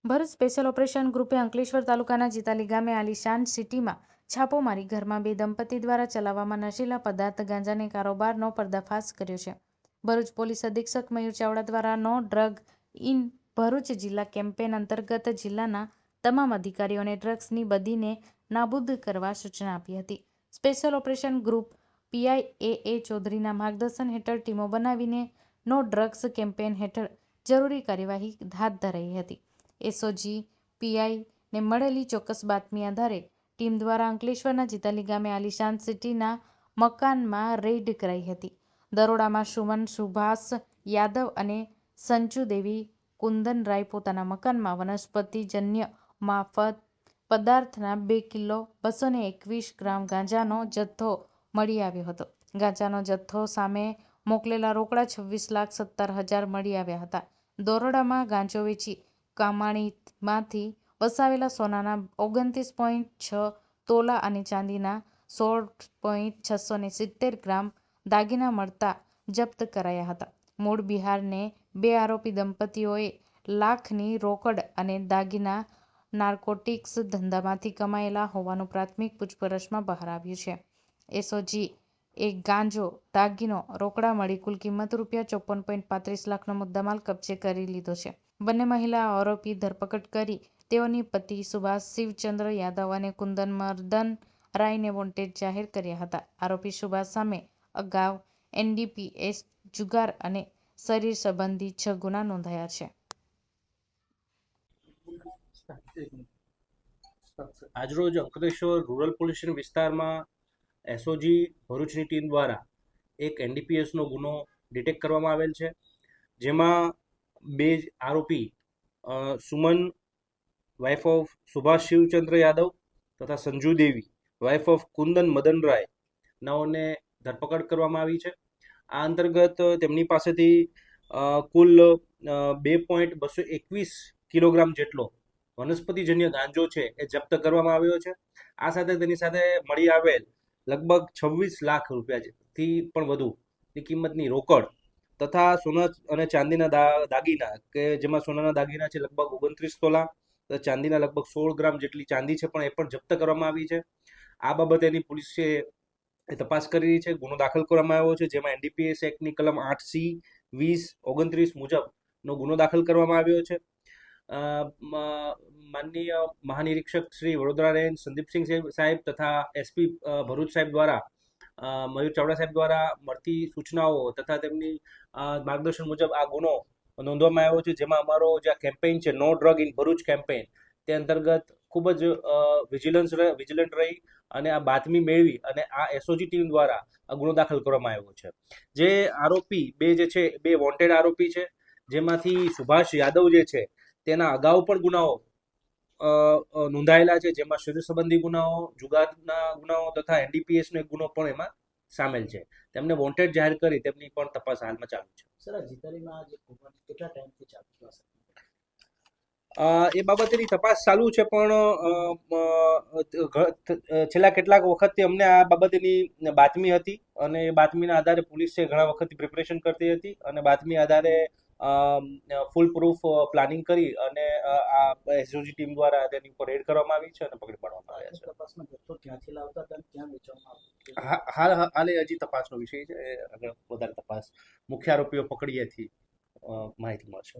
Bharuch special operation ગ્રુપે Ankleshwar તાલુકાના જીતાલી ગામે આલીશાન સિટીમાં છાપો મારી ઘરમાં બે દંપતી દ્વારા ચલાવવામાં નશીલા પદાર્થ ગાંજાની કારોબારનો પર્દાફાશ કર્યો છે. ભરૂચ પોલીસ અધિક્ષક મયુર ચાવડા દ્વારા નો ડ્રગ ઇન ભરૂચ જિલ્લા કેમ્પેન અંતર્ગત જિલ્લાના તમામ અધિકારીઓને ડ્રગ્સની બદીને નાબૂદ કરવા સૂચના આપી હતી. Special operation group PI A ચૌધરીના માર્ગદર્શન હેઠળ ટીમો બનાવીને નો ડ્રગ્સ કેમ્પેન હેઠળ જરૂરી કાર્યવાહી હાથ ધરાઈ હતી. એસઓજી પીઆઈને મળેલી ચોક્કસ બાતમી આધારે ટીમ દ્વારા અંકલેશ્વરના જીતાલી ગામે આલીશાન સિટીના મકાનમાં રેડ કરાઈ હતી. દરોડામાં સુમન સુભાષ યાદવ અને સંજુ દેવી કુંદનરાય પોતાના મકાનમાં વનસ્પતિજન્ય માફક પદાર્થના 2 કિલો 221 ગ્રામ ગાંજાનો જથ્થો મળી આવ્યો હતો. ગાંજાનો જથ્થો સામે મોકલેલા રોકડા 26,17,000 મળી આવ્યા હતા. દરોડામાં ગાંજો વેચી કમાણીમાંથી વસાવેલા સોનાના 29.6 તોલા અને ચાંદીના 16.670 ગ્રામ દાગીના મળતા જપ્ત કરાયા હતા. મૂળ બિહારને બે આરોપી દંપતીઓએ લાખની રોકડ અને દાગીના નાર્કોટિક્સ ધંધામાંથી કમાયેલા હોવાનું પ્રાથમિક પૂછપરછમાં બહાર આવ્યું છે. એસઓજી એ ગાંજો, દાગીનો, રોકડા મળી કુલ કિંમત રૂ.54.35 લાખનો મુદ્દામાલ કબજે કરી લીધો છે. બંને મહિલા આરોપી ધરપકડ કરી તેઓની પતિ સુભાષ શિવચંદ્ર યાદવ અને કુંદન મર્દન રાયને વોન્ટેડ જાહેર કર્યા હતા. આરોપી સુભાષ સામે અગાઉ એનડીપીએસ, જુગાર અને શરીર સંબંધી 6 ગુના નોંધાયા છે. આજરોજ અંકલેશ્વર રૂરલ પોલીસ સ્ટેશન વિસ્તારમાં એસઓજી ભરૂચની ટીમ દ્વારા એક એનડીપીએસનો ગુનો ડિટેક્ટ કરવામાં આવેલ છે, જેમાં 2 આરોપી સુમન વાઇફ ઓફ સુભાષ શિવચંદ્ર યાદવ તથા સંજુ દેવી વાઇફ ઓફ કુંદન મદન રાય નાઓને ધરપકડ કરવામાં આવી છે. આ અંતર્ગત તેમની પાસેથી કુલ 2.221 કિલોગ્રામ જેટલો વનસ્પતિજન્ય ગાંજો છે એ જપ્ત કરવામાં આવ્યો છે. આ સાથે તેની સાથે મળી આવેલ લગભગ 26 લાખ રૂપિયાથી પણ વધુની કિંમતની રોકડ તથા સોના અને ચાંદીના દાગીના, કે જેમાં સોનાના દાગીના છે લગભગ 29 તોલા, ચાંદીના લગભગ 16 ગ્રામ જેટલી ચાંદી છે પણ એ પણ જપ્ત કરવામાં આવી છે. આ બાબતે એની પોલીસ છે એ તપાસ કરી રહી છે. ગુનો દાખલ કરવામાં આવ્યો છે, જેમાં એનડીપીએસ એક્ટની કલમ 8C, 20, 29 મુજબનો ગુનો દાખલ કરવામાં આવ્યો છે. માનનીય મહાનિરીક્ષક શ્રી વડોદરા રેન્જ સંદીપસિંહ સાહેબ તથા એસપી ભરૂચ સાહેબ દ્વારા મયુર ચાવડા સાહેબ દ્વારા મળતી સૂચનાઓ તથા તેમની માર્ગદર્શન મુજબ આ ગુનો નોંધવામાં આવ્યો છે, જેમાં અમારો જે કેમ્પેઇન છે નો ડ્રગ ઇન ભરૂચ કેમ્પેઇન, તે અંતર્ગત ખૂબ જ વિજિલન્ટ રહી અને આ બાતમી મેળવી અને આ એસઓજી ટીમ દ્વારા આ ગુનો દાખલ કરવામાં આવ્યો છે. જે આરોપી બે વોન્ટેડ આરોપી છે, જેમાંથી સુભાષ યાદવ જે છે તેના અગાઉ પણ ગુનાઓ નોંધાયેલા છે, જેમાં શરીર સંબંધી ગુનાઓ, જુગારના ગુનાઓ તથા એનડીપીએસનો એક ગુનો પણ એમાં સામેલ છે. તેમને વોન્ટેડ જાહેર કરી તેમની પણ તપાસ હાલમાં ચાલુ છે. સર, જીતાલીમાં જે કેટલા ટાઈમથી ચાલુ છે? એ બાબતેની તપાસ ચાલુ છે, પણ છેલ્લા કેટલાક વખતથી અમને આ બાબતેની બાતમી હતી અને એ બાતમીના આધારે પોલીસ છે ઘણા વખતથી પ્રિપરેશન કરતી હતી અને બાતમી આધારે ફૂલ પ્રૂફ પ્લાનિંગ કરી અને આ એસઓજી ટીમ દ્વારા તેની ઉપર રેડ કરવામાં આવી છે અને પકડી પાડવામાં આવ્યા છે. તપાસમાં જથ્થો ક્યાંથી લાવતા હતા, ક્યાં વેચવામાં આવતો? હાલ હજી તપાસનો વિષય છે. આગળ વધારે તપાસ મુખ્ય આરોપીઓ પકડીએથી માહિતી મળશે.